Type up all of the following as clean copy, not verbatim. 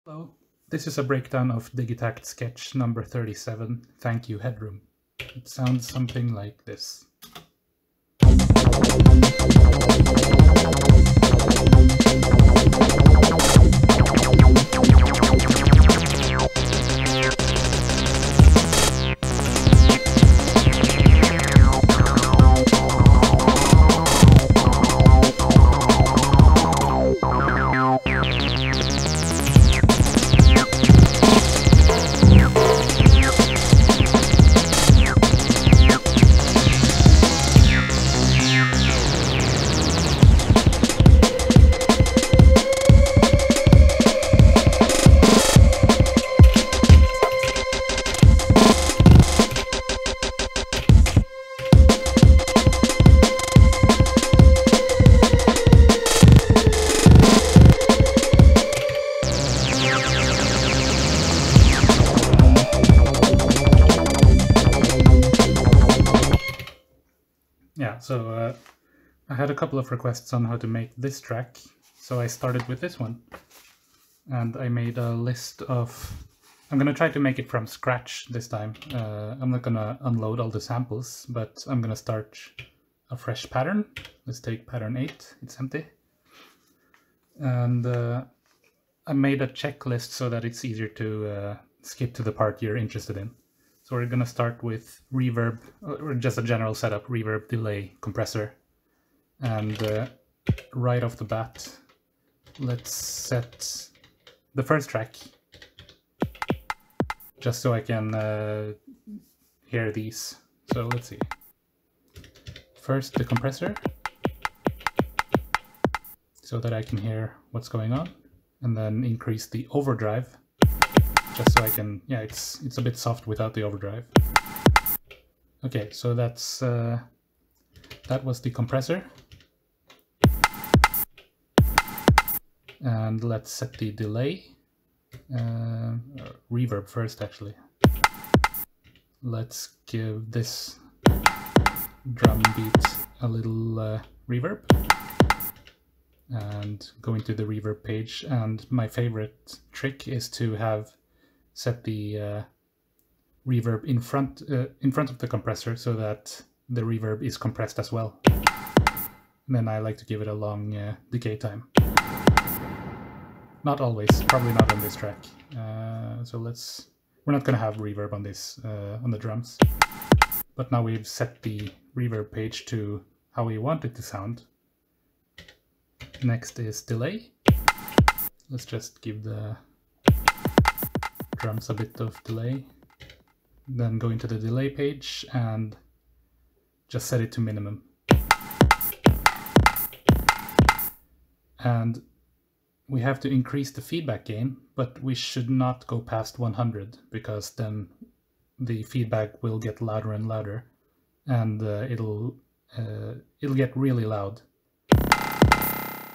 Hello, this is a breakdown of Digitact sketch number 37, Thank You Headroom. It sounds something like this. Yeah, so I had a couple of requests on how to make this track, so I started with this one. And I made a list of... I'm going to try to make it from scratch this time. I'm not going to unload all the samples, but I'm going to start a fresh pattern. Let's take pattern 8, it's empty. And I made a checklist so that it's easier to skip to the part you're interested in. So we're going to start with reverb, or just a general setup, reverb, delay, compressor. And right off the bat, let's set the first track, just so I can hear these. So let's see. First the compressor, so that I can hear what's going on, and then increase the overdrive, just so I can, yeah, it's a bit soft without the overdrive. Okay, so that's that was the compressor. And let's set the delay, reverb first actually. Let's give this drum beat a little reverb. And go into the reverb page, and my favorite trick is to have set the reverb in front of the compressor so that the reverb is compressed as well. And then I like to give it a long decay time. Not always, probably not on this track. So we're not going to have reverb on this, on the drums. But now we've set the reverb page to how we want it to sound. Next is delay. Let's just give the drums a bit of delay. Then go into the delay page and just set it to minimum. And we have to increase the feedback gain, but we should not go past 100, because then the feedback will get louder and louder, and it'll get really loud.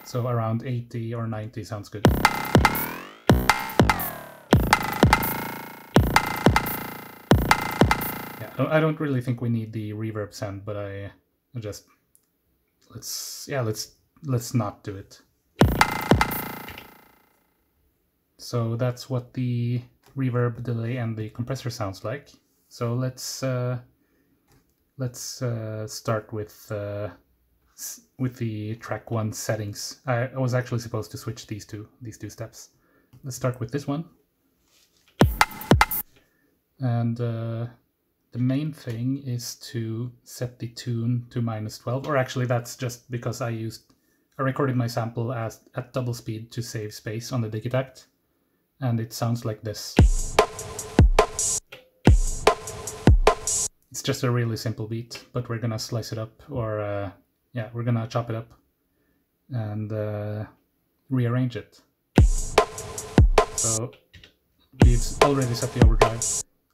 So around 80 or 90 sounds good. Yeah, I don't really think we need the reverb sound, but I just let's not do it. So that's what the reverb, delay, and the compressor sounds like. So let's start with the track 1 settings. I was actually supposed to switch these two steps. Let's start with this one. And the main thing is to set the tune to -12, or actually that's just because I recorded my sample at double speed to save space on the Digitact. And it sounds like this. It's just a really simple beat, but we're gonna slice it up, or yeah, we're gonna chop it up and rearrange it. So we've already set the overdrive,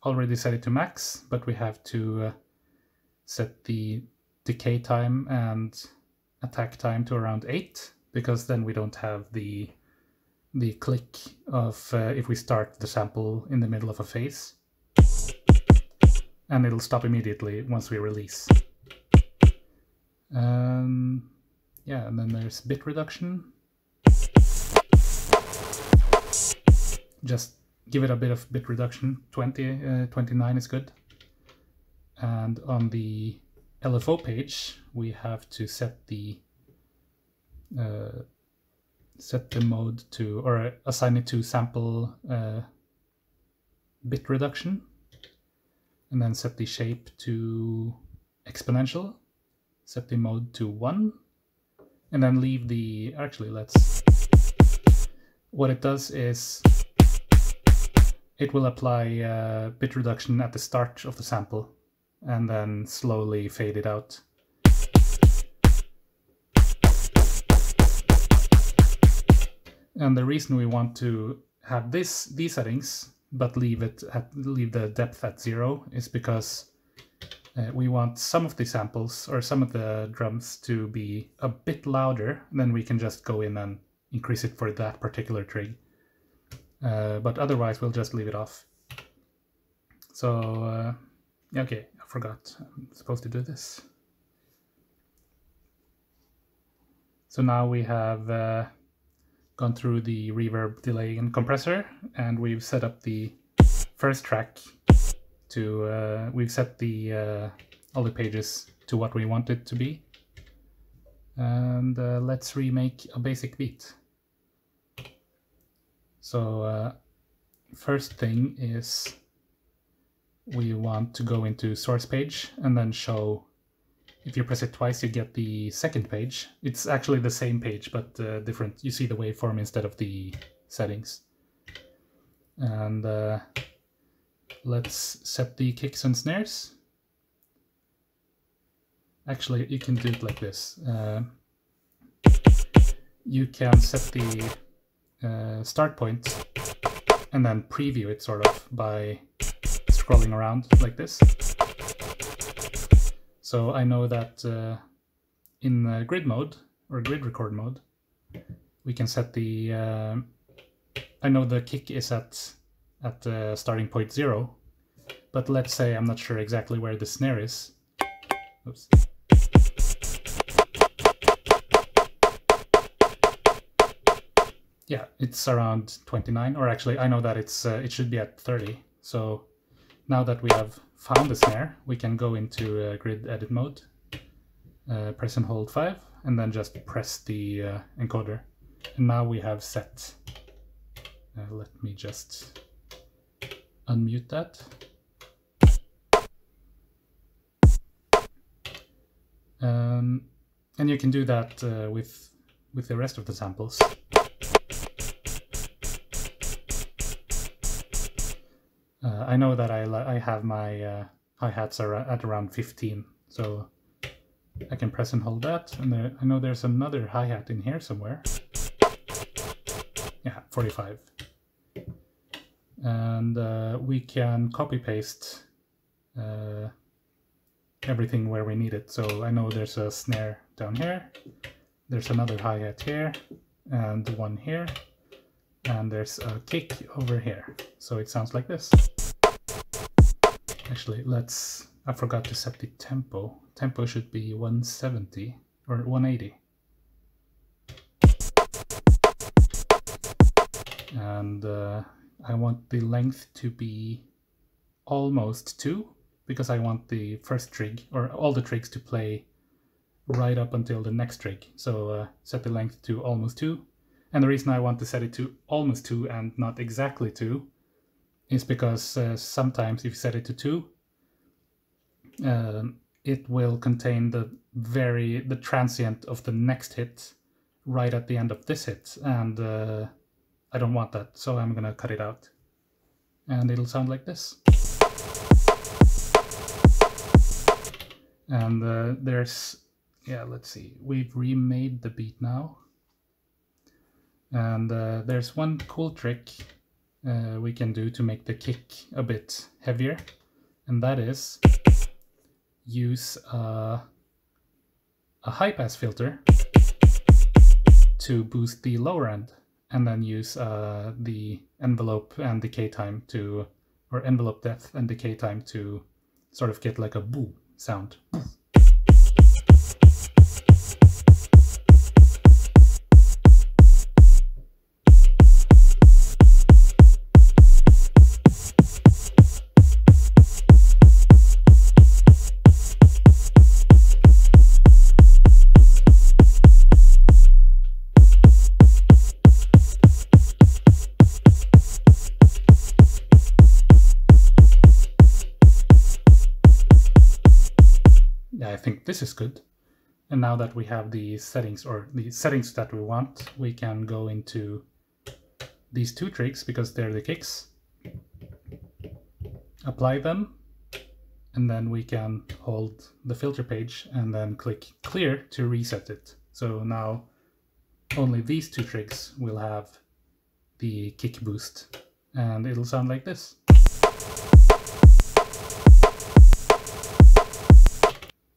already set it to max, but we have to set the decay time and attack time to around 8, because then we don't have the click of if we start the sample in the middle of a phase. And it'll stop immediately once we release. Yeah, and then there's bit reduction. just give it a bit of bit reduction. 29 is good. And on the LFO page, we have to set the mode to, or assign it to sample bit reduction, and then set the shape to exponential, set the mode to 1, and then leave the, actually what it does is it will apply bit reduction at the start of the sample and then slowly fade it out. And the reason we want to have these settings but leave the depth at 0 is because we want some of the samples or some of the drums to be a bit louder, then we can just go in and increase it for that particular trig. But otherwise we'll just leave it off. So okay, I forgot I'm supposed to do this. So now we have gone through the reverb, delay, and compressor, and we've set up the first track to, we've set the all the pages to what we want it to be. And let's remake a basic beat. So first thing is we want to go into source page and then show. If you press it twice, you get the second page. It's actually the same page, but different. You see the waveform instead of the settings. And let's set the kicks and snares. Actually, you can do it like this. You can set the start point and then preview it sort of by scrolling around like this. So I know that in grid mode or grid record mode, we can set the. I know the kick is at starting point 0, but let's say I'm not sure exactly where the snare is. Oops. Yeah, it's around 29, or actually I know that it should be at 30. So now that we have found the snare, we can go into grid edit mode, press and hold 5, and then just press the encoder. And now we have set, let me just unmute that. And you can do that with the rest of the samples. I know that I have my hi-hats at around 15, so I can press and hold that, and I know there's another hi-hat in here somewhere. Yeah, 45. And we can copy-paste everything where we need it. So I know there's a snare down here, there's another hi-hat here, and one here, and there's a kick over here. So it sounds like this. Actually, I forgot to set the tempo. Tempo should be 170 or 180. And I want the length to be almost 2, because I want the first trig, or all the trigs, to play right up until the next trig. So set the length to almost 2. And the reason I want to set it to almost 2 and not exactly 2 is because sometimes if you set it to 2, it will contain the transient of the next hit right at the end of this hit, and I don't want that, so I'm gonna cut it out. And it'll sound like this. And let's see, we've remade the beat now. And there's one cool trick we can do to make the kick a bit heavier, and that is use a high-pass filter to boost the lower end, and then use the envelope and decay time to, or envelope depth and decay time to sort of get like a boo sound. think this is good. And now that we have the settings, or the settings that we want, we can go into these two trigs because they're the kicks, apply them, and then we can hold the filter page and then click clear to reset it. So now only these two trigs will have the kick boost, and it'll sound like this.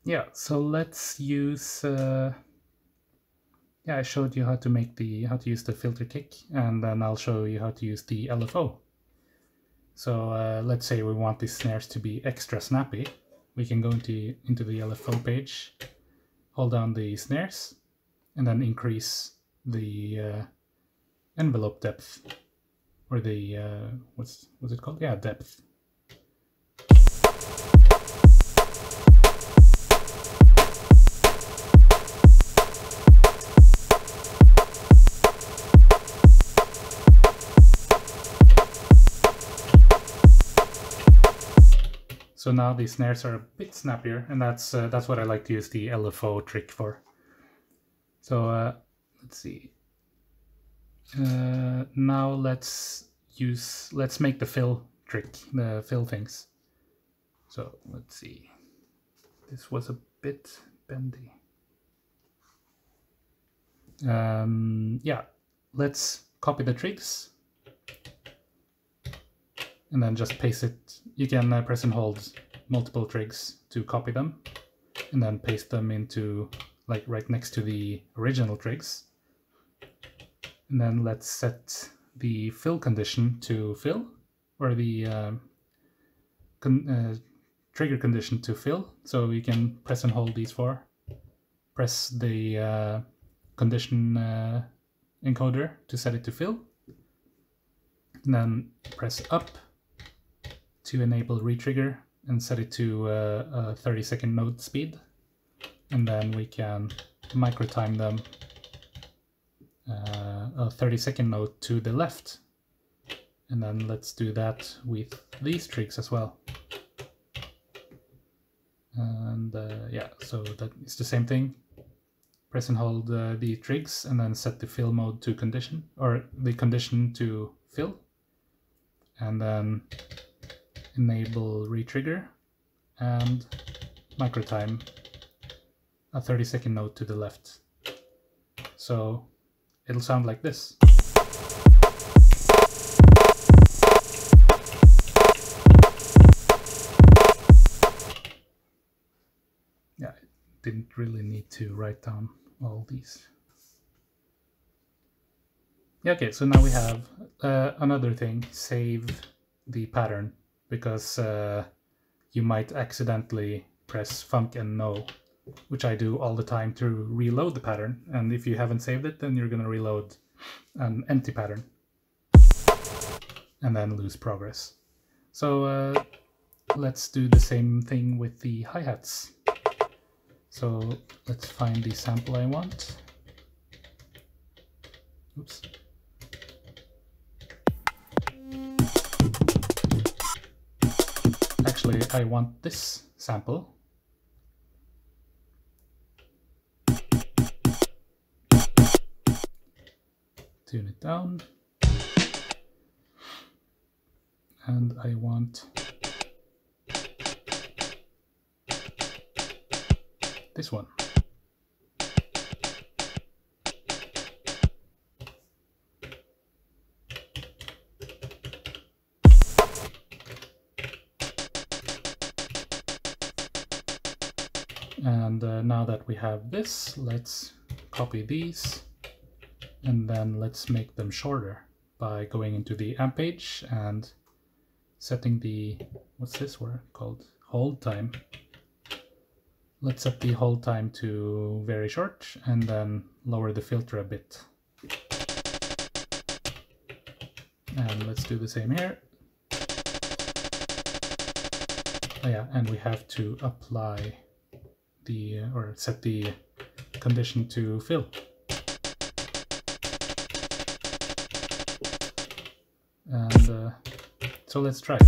Yeah, so let's use I showed you how to use the filter kick, and then I'll show you how to use the LFO. So let's say we want these snares to be extra snappy. We can go into the LFO page, hold down the snares, and then increase the envelope depth, or the what's it called? Yeah, depth. So now the snares are a bit snappier, and that's what I like to use the LFO trick for. So let's see. Now let's make the fill trick, the fill things. So let's see. This was a bit bendy. Yeah, let's copy the trigs and then just paste it. You can press and hold multiple trigs to copy them, and then paste them into, like, right next to the original trigs. And then let's set the fill condition to fill, or the trigger condition to fill. So we can press and hold these four. Press the condition encoder to set it to fill. And then press up to enable retrigger and set it to a 30-second node speed. And then we can micro time them a 30-second node to the left. And then let's do that with these trigs as well. And yeah, so that is the same thing. Press and hold the trigs and then set the fill mode to condition, or the condition to fill. And then enable retrigger and micro time a 30-second node to the left. So it'll sound like this. Yeah, I didn't really need to write down all these. Yeah, okay, so now we have another thing, save the pattern, because you might accidentally press Func and No, which I do all the time to reload the pattern, and if you haven't saved it, then you're going to reload an empty pattern and then lose progress. So let's do the same thing with the hi-hats. So let's find the sample I want. Oops. Actually, I want this sample. Tune it down. And I want this one. And now that we have this, let's copy these, and then let's make them shorter by going into the amp page and setting the, what's this word called? Hold time. Let's set the hold time to very short and then lower the filter a bit. And let's do the same here. Oh yeah, and we have to apply the, or set the condition to fill. And so let's try it.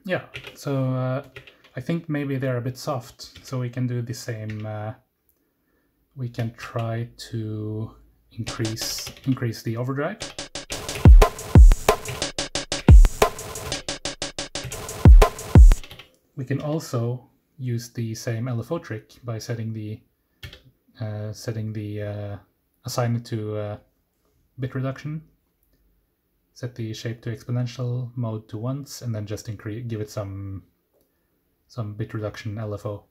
Yeah, so I think maybe they're a bit soft, so we can do the same. We can try to increase the overdrive. We can also use the same LFO trick by setting the assign it to bit reduction. Set the shape to exponential, mode to once, and then just give it some bit reduction LFO.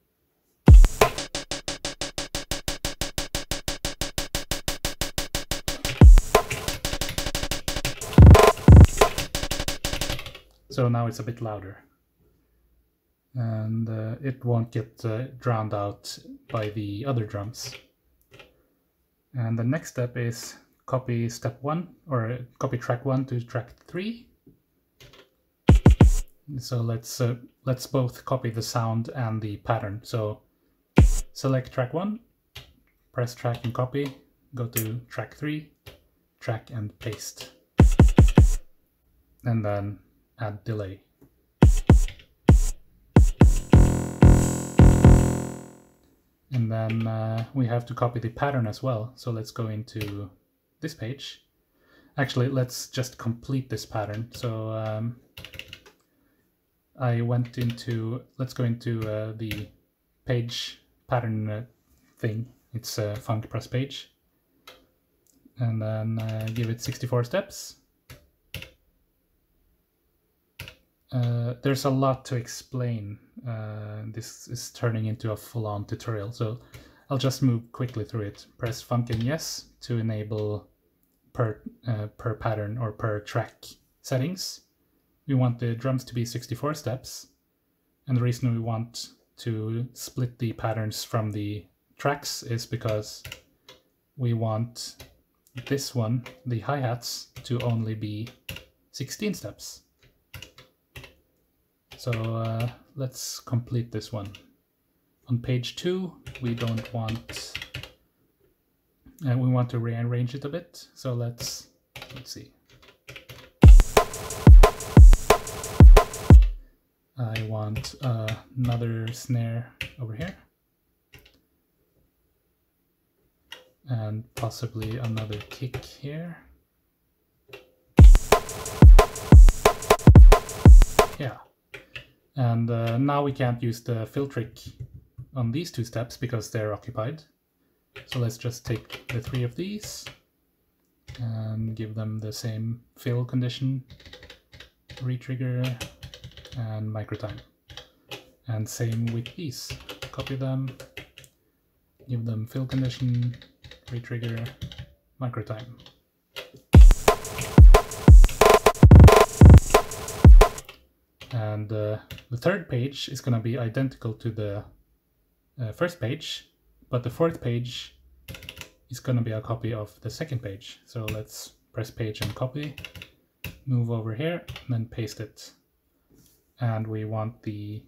So now it's a bit louder, and it won't get drowned out by the other drums. And the next step is copy step 1, or copy track 1 to track 3. So let's both copy the sound and the pattern. So select track 1, press track and copy, go to track 3, track and paste, and then add delay. And then we have to copy the pattern as well. So let's go into this page. Actually, let's just complete this pattern. So let's go into the page pattern thing. It's a funk press page. And then give it 64 steps. There's a lot to explain. This is turning into a full-on tutorial, so I'll just move quickly through it. Press funk and yes to enable per pattern or per track settings. We want the drums to be 64 steps, and the reason we want to split the patterns from the tracks is because we want this one, the hi-hats, to only be 16 steps. So let's complete this one. On page 2, we don't want, we want to rearrange it a bit. So let's see. I want another snare over here, and possibly another kick here. Yeah. And now we can't use the fill trick on these 2 steps because they're occupied. So let's just take the 3 of these and give them the same fill condition, retrigger, and microtime. And same with these. Copy them, give them fill condition, retrigger, microtime. And the 3rd page is going to be identical to the 1st page, but the 4th page is going to be a copy of the 2nd page. So let's press page and copy, move over here, and then paste it. And we want the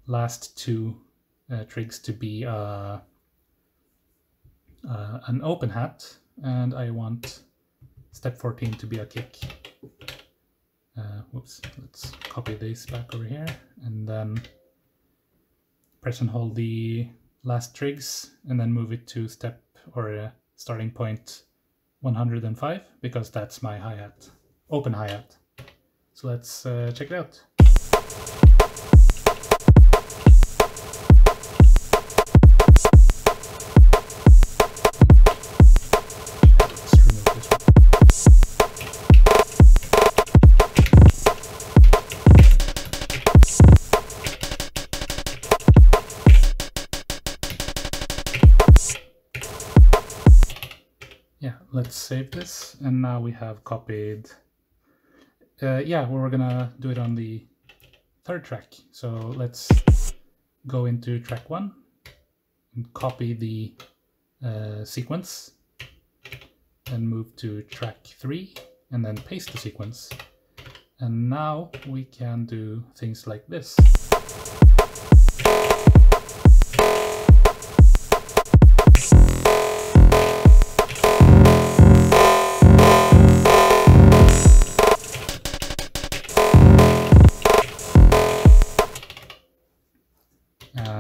last 2 trigs to be an open hat, and I want step 14 to be a kick. Whoops, let's copy this back over here, and then press and hold the last trigs, and then move it to step or starting point 105, because that's my hi-hat, open hi-hat. So let's check it out. Yeah, let's save this, and now we have copied. Yeah, we're gonna do it on the 3rd track. So let's go into track 1 and copy the sequence, and move to track 3, and then paste the sequence. And now we can do things like this.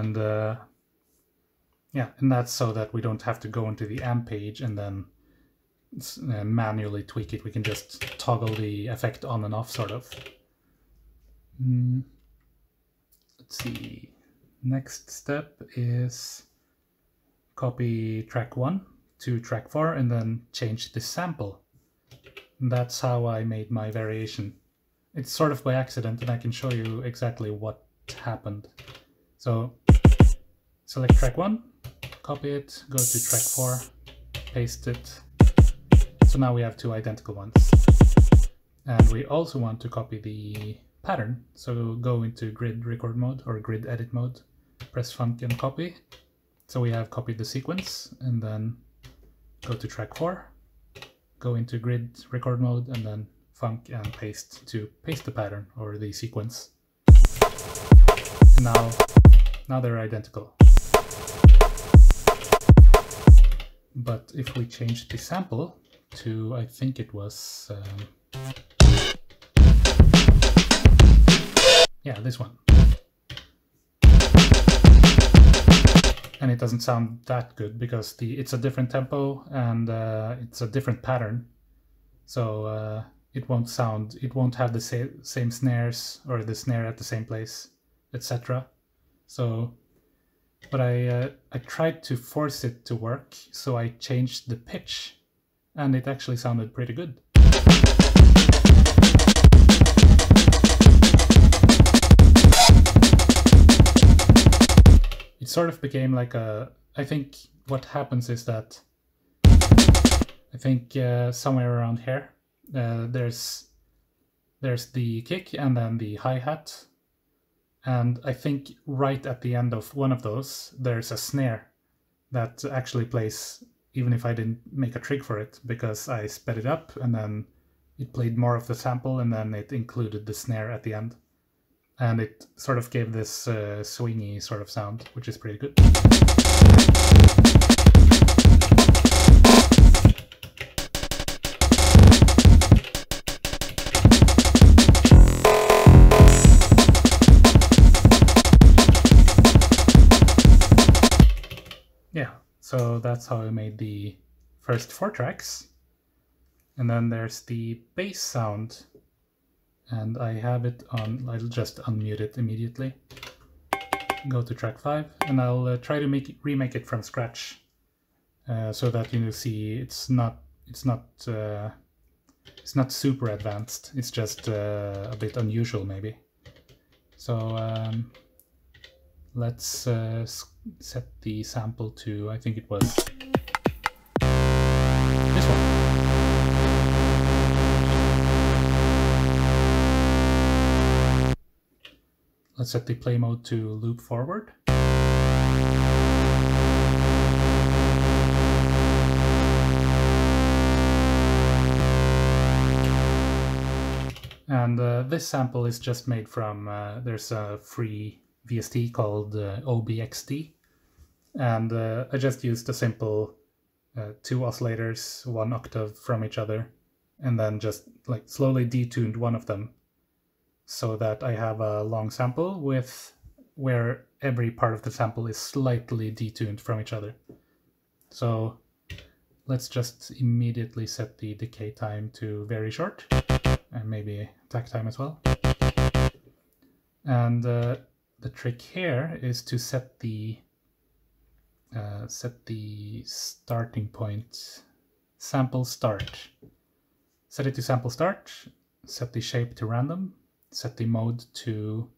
And yeah, and that's so that we don't have to go into the amp page and then manually tweak it. We can just toggle the effect on and off, sort of. Let's see. Next step is copy track 1 to track 4 and then change the sample. And that's how I made my variation. It's sort of by accident, and I can show you exactly what happened. So select track 1, copy it, go to track 4, paste it. So now we have two identical ones. And we also want to copy the pattern. So go into grid record mode or grid edit mode, press Func and copy. So we have copied the sequence, and then go to track 4, go into grid record mode, and then Func and paste to paste the pattern or the sequence. And now they're identical. But if we change the sample to, I think it was, yeah, this one. And it doesn't sound that good because it's a different tempo and it's a different pattern. So it won't have the same snares or the snare at the same place, etc. So, but I tried to force it to work, so I changed the pitch, and it actually sounded pretty good. It sort of became like I think what happens is that I think somewhere around here there's the kick and then the hi-hat, and I think right at the end of one of those there's a snare that actually plays even if I didn't make a trig for it, because I sped it up and then it played more of the sample and then it included the snare at the end. And it sort of gave this swingy sort of sound, which is pretty good. Yeah, so that's how I made the first 4 tracks. And then there's the bass sound. And I have it on, I'll just unmute it immediately. Go to track 5, and I'll try to remake it from scratch, so that you see it's not super advanced. It's just a bit unusual, maybe. So let's set the sample to, I think it was this one. Let's set the play mode to loop forward. And this sample is just made from, there's a free VST called OBXD. And I just used a simple 2 oscillators, 1 octave from each other, and then just like slowly detuned one of them, so that I have a long sample with where every part of the sample is slightly detuned from each other. So let's just immediately set the decay time to very short, and maybe attack time as well. And the trick here is to set the starting point, sample start. Set it to sample start, set the shape to random, set the mode to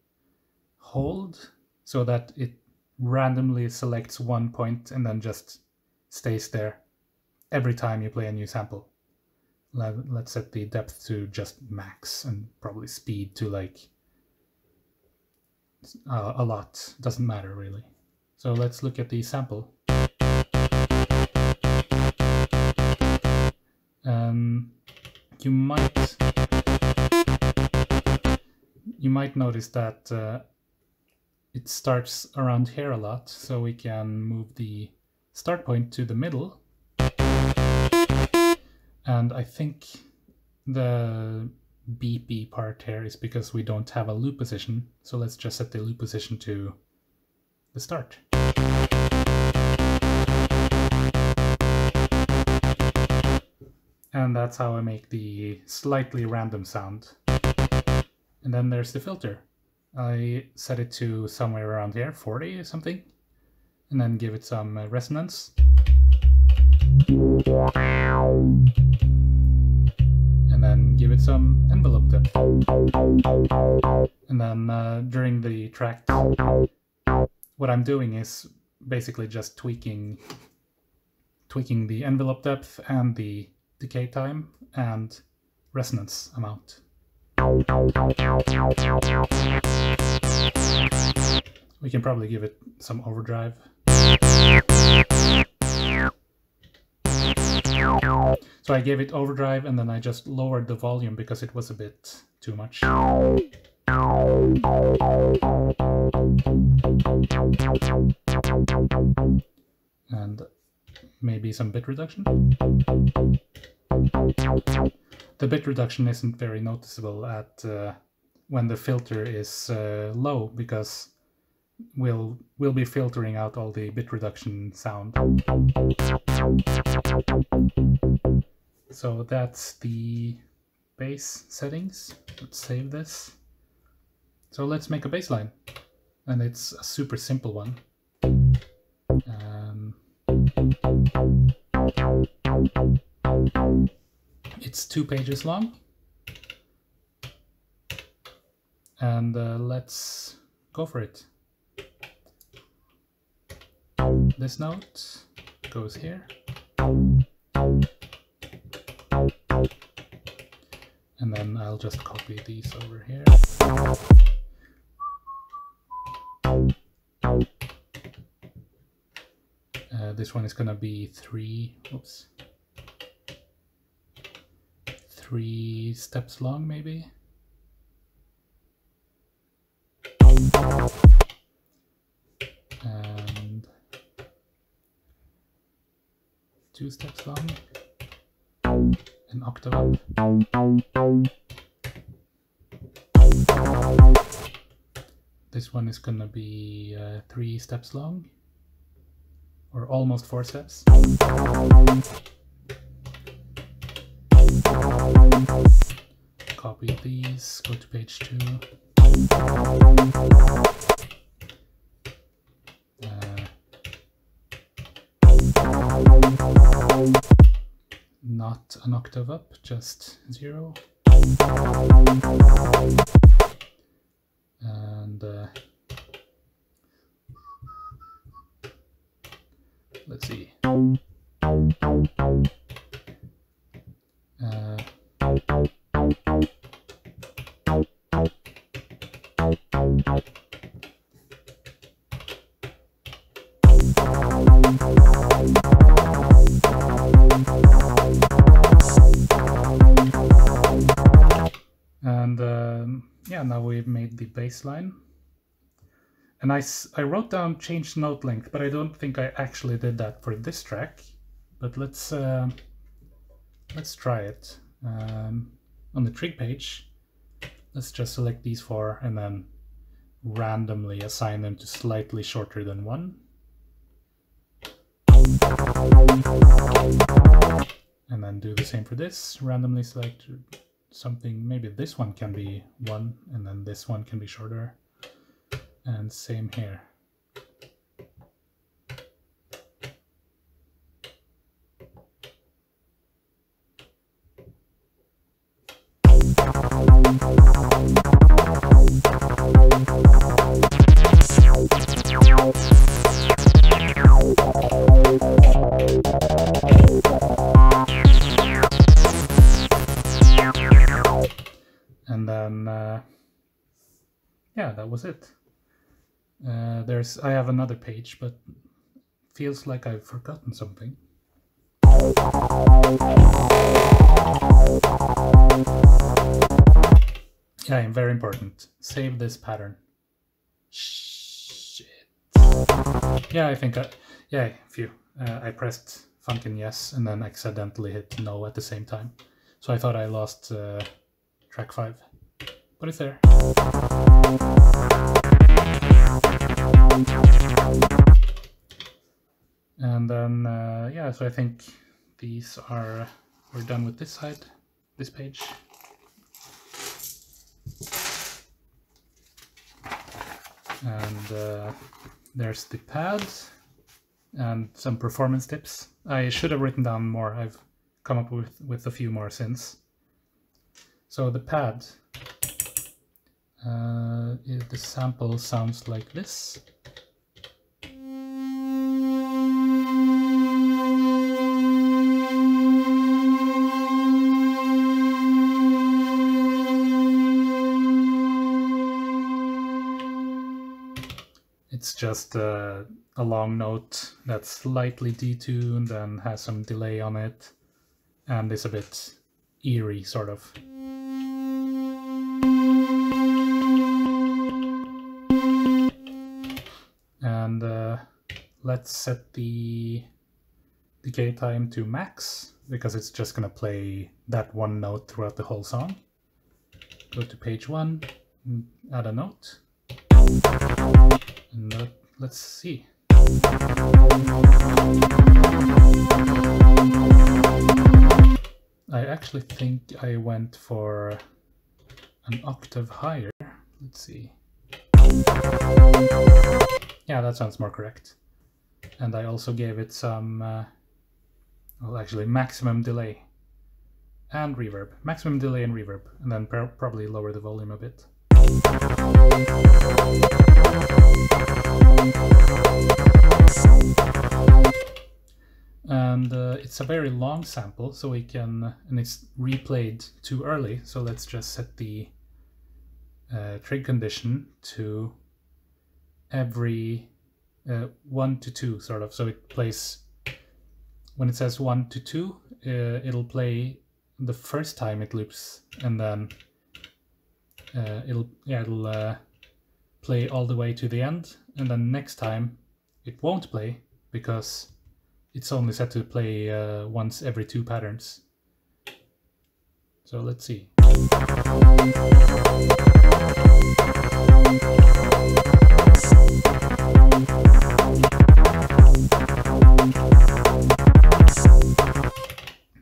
hold, so that it randomly selects one point and then just stays there every time you play a new sample. Let's set the depth to just max, and probably speed to like a lot. Doesn't matter really. So let's look at the sample. You might notice that it starts around here a lot, so we can move the start point to the middle. And I think the beepy part here is because we don't have a loop position. So let's just set the loop position to the start. And that's how I make the slightly random sound. And then there's the filter. I set it to somewhere around here, 40 or something, and then give it some resonance. And then give it some envelope depth. And then during the track, what I'm doing is basically just tweaking the envelope depth and the decay time and resonance amount. We can probably give it some overdrive. So I gave it overdrive and then I just lowered the volume because it was a bit too much. And maybe some bit reduction. The bit reduction isn't very noticeable at when the filter is low, because we'll be filtering out all the bit reduction sound. So that's the bass settings. Let's save this. So let's make a bass line, and it's a super simple one. It's 2 pages long, and let's go for it. This note goes here, and then I'll just copy these over here. This one is gonna be 3 steps long, maybe. And 2 steps long. An octave up. This one is gonna be 3 steps long, or almost 4 steps. Copy these, go to page 2. Not an octave up, just 0. And let's see. And yeah, now we've made the bass line. And I wrote down change note length, but I don't think I actually did that for this track. But let's try it. On the trig page, let's just select these 4 and then randomly assign them to slightly shorter than 1. And then do the same for this, randomly select something. Maybe this one can be 1 and then this one can be shorter. And same here. And then, yeah, that was it. I have another page, but feels like I've forgotten something. Yeah, very important. Save this pattern. Shit. Yeah, I think I pressed Funkin' yes and then accidentally hit no at the same time. So I thought I lost track 5, but it's there. so I think these are, we're done with this side, this page. And there's the pad and some performance tips. I should have written down more. I've come up with a few more since. So the pad, the sample sounds like this. It's just a long note that's slightly detuned and has some delay on it, and is a bit eerie, sort of. And let's set the decay time to max, because it's just going to play that one note throughout the whole song. Go to page 1, add a note. And let's see. I actually think I went for an octave higher. Let's see. Yeah, that sounds more correct. And I also gave it some, well, actually maximum delay and reverb. Maximum delay and reverb, and then probably lower the volume a bit. And it's a very long sample, so we can, and it's replayed too early, so let's just set the trig condition to every 1 to 2, sort of. So it plays, when it says 1 to 2, it'll play the first time it loops, and then it'll play all the way to the end, and then next time it won't play because it's only set to play once every 2 patterns. So let's see.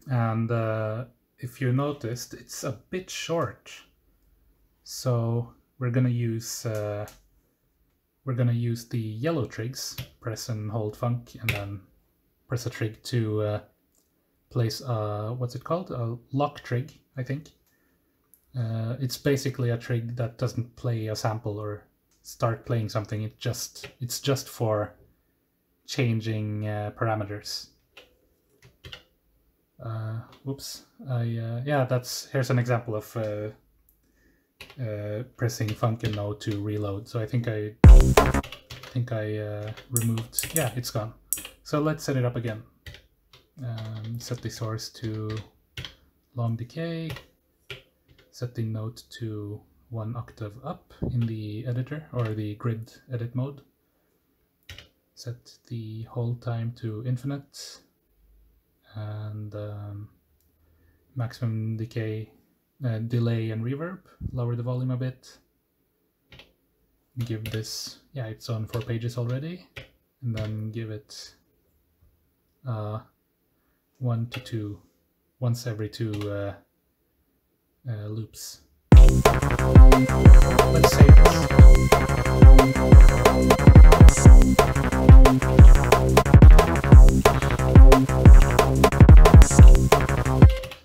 And if you noticed, it's a bit short. So we're gonna use the yellow trigs, press and hold funk, and then press a trig to place what's it called? A lock trig, I think. It's basically a trig that doesn't play a sample or start playing something. It's just for changing parameters. Whoops. Yeah, here's an example of pressing funk and no to reload. So I think I removed. Yeah, it's gone. So let's set it up again. Set the source to long decay. Set the note to 1 octave up in the editor, or the grid edit mode. Set the hold time to infinite, and maximum decay, delay and reverb. Lower the volume a bit. Give this, yeah, it's on 4 pages already, and then give it 1 to 2, once every 2 loops. Let's save this.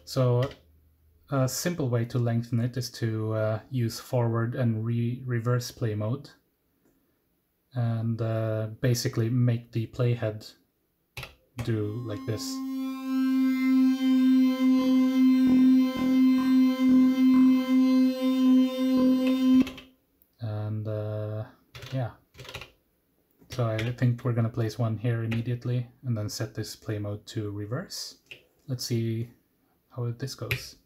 So a simple way to lengthen it is to use forward and reverse play mode, and basically make the playhead do like this. And yeah, so I think we're gonna place one here immediately, and then set this play mode to reverse. Let's see how this goes.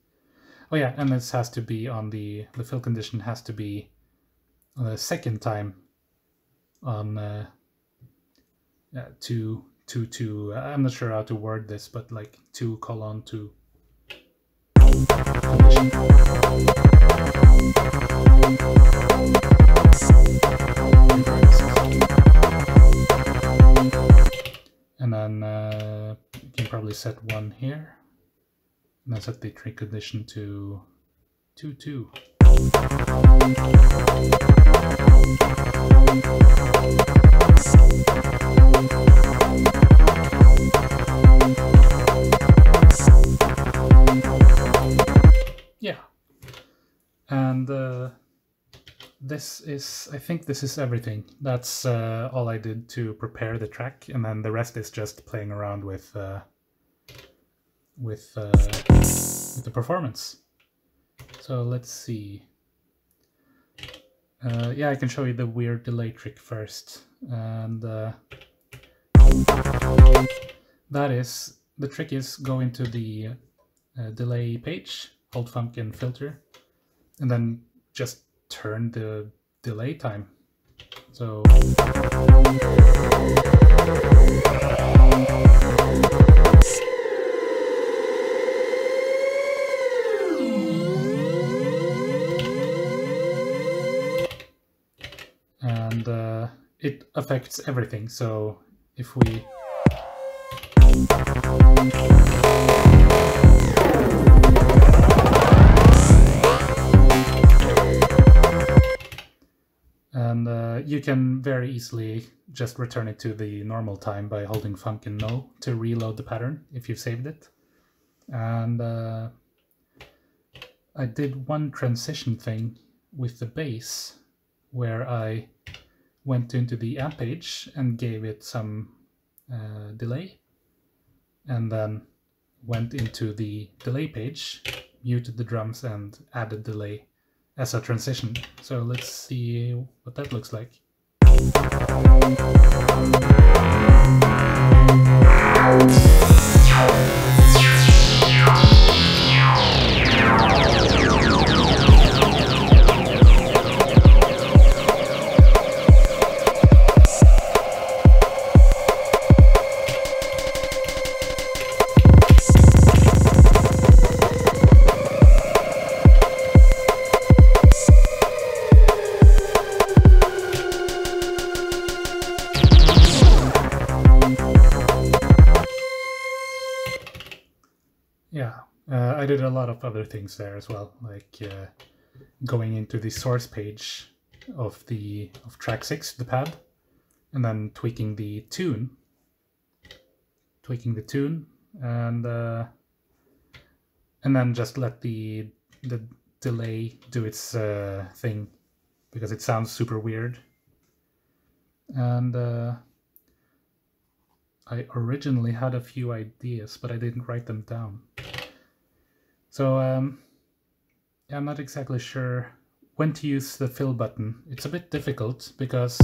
Oh yeah, and this has to be on the fill condition has to be on the second time on 2 I'm not sure how to word this, but like 2:2 condition. And then probably set 1 here, and then set the trig condition to 2-2. Yeah, and I think this is everything. That's all I did to prepare the track, and then the rest is just playing around with the performance. So let's see. Yeah, I can show you the weird delay trick first, and that is, the trick is go into the delay page, hold funk and filter, and then just turn the delay time. So and it affects everything. So if we you can very easily just return it to the normal time by holding funk and no to reload the pattern if you've saved it. And I did one transition thing with the bass where I went into the amp page and gave it some delay, and then went into the delay page, muted the drums and added delay as a transition. So let's see what that looks like. Yeah, I did a lot of other things there as well, like going into the source page of track 6, the pad, and then tweaking the tune, and then just let the delay do its thing, because it sounds super weird. And I originally had a few ideas, but I didn't write them down. So yeah, I'm not exactly sure when to use the fill button. It's a bit difficult because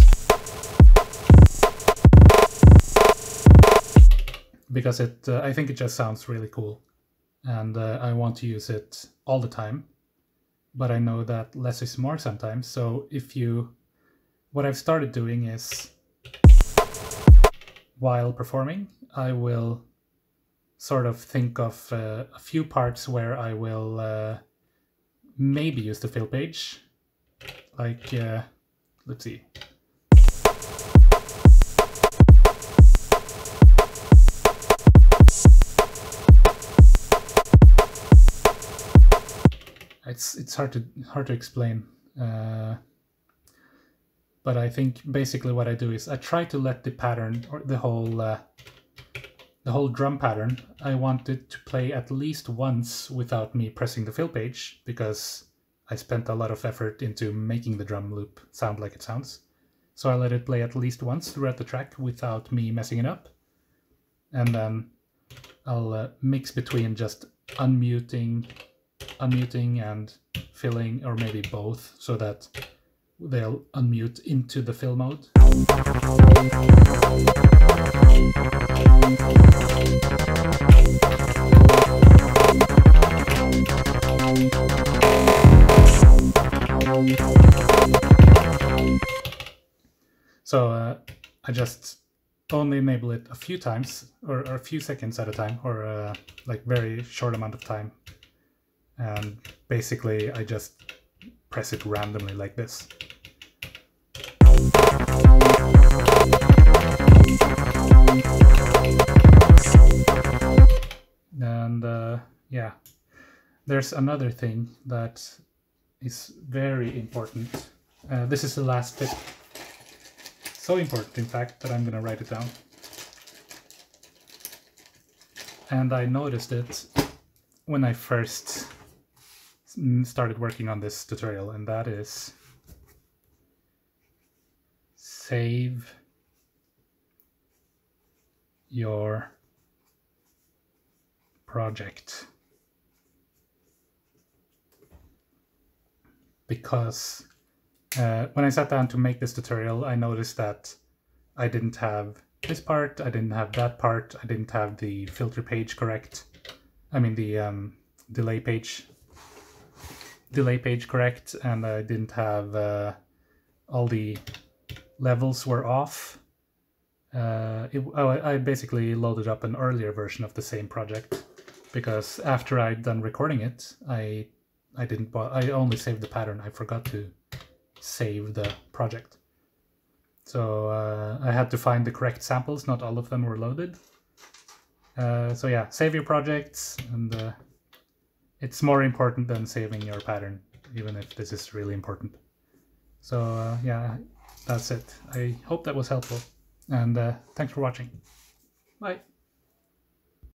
it I think it just sounds really cool, and I want to use it all the time, but I know that less is more sometimes. So what I've started doing is, while performing, I will sort of think of a few parts where I will maybe use the fill page. Like, let's see. It's hard to explain. But I think basically what I do is I try to let the pattern, or the whole drum pattern, I want it to play at least once without me pressing the fill page, because I spent a lot of effort into making the drum loop sound like it sounds. So I let it play at least once throughout the track without me messing it up. And then I'll mix between just unmuting and filling, or maybe both, so that they'll unmute into the fill mode. So I just only enable it a few times, or a few seconds at a time, or like very short amount of time. And basically I just press it randomly like this. there's another thing that is very important. This is the last tip. So important, in fact, that I'm going to write it down. And I noticed it when I first started working on this tutorial, and that is save your project. Because when I sat down to make this tutorial, I noticed that I didn't have this part, I didn't have that part, I didn't have the filter page correct. I mean the delay page correct, and I didn't have all the levels were off. I basically loaded up an earlier version of the same project, because after I'd done recording it, I only saved the pattern. I forgot to save the project. So I had to find the correct samples. Not all of them were loaded. So yeah, save your projects, and it's more important than saving your pattern, even if this is really important. So yeah, that's it. I hope that was helpful, and thanks for watching. Bye.